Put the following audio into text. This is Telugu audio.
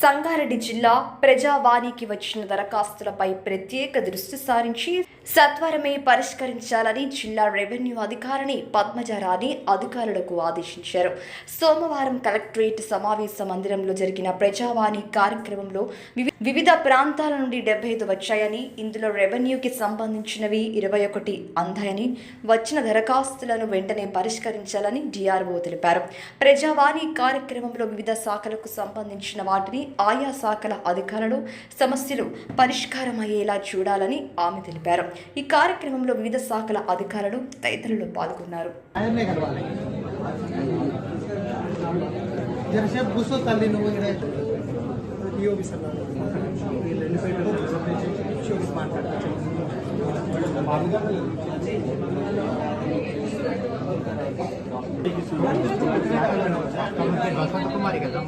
సంగారెడ్డి జిల్లా ప్రజావాణికి వచ్చిన దరఖాస్తులపై ప్రత్యేక దృష్టి సారించి సత్వరమే పరిష్కరించాలని జిల్లా రెవెన్యూ అధికారిని పద్మజారాణి అధికారులకు ఆదేశించారు. సోమవారం కలెక్టరేట్ సమావేశ మందిరంలో జరిగిన ప్రజావాణి కార్యక్రమంలో వివిధ ప్రాంతాల నుండి 75 వచ్చాయని, ఇందులో రెవెన్యూకి సంబంధించినవి 21 అందాయని, వచ్చిన దరఖాస్తులను వెంటనే పరిష్కరించాలని డిఆర్ఓ తెలిపారు. ప్రజావాణి కార్యక్రమంలో వివిధ శాఖలకు సంబంధించిన వాటిని ఆయా శాఖల అధికారులు సమస్యలు పరిష్కారమయ్యేలా చూడాలని ఆమె తెలిపారు. ఈ కార్యక్రమంలో వివిధ శాఖల అధికారులు తదితరులు పాల్గొన్నారు. కుమారి కదా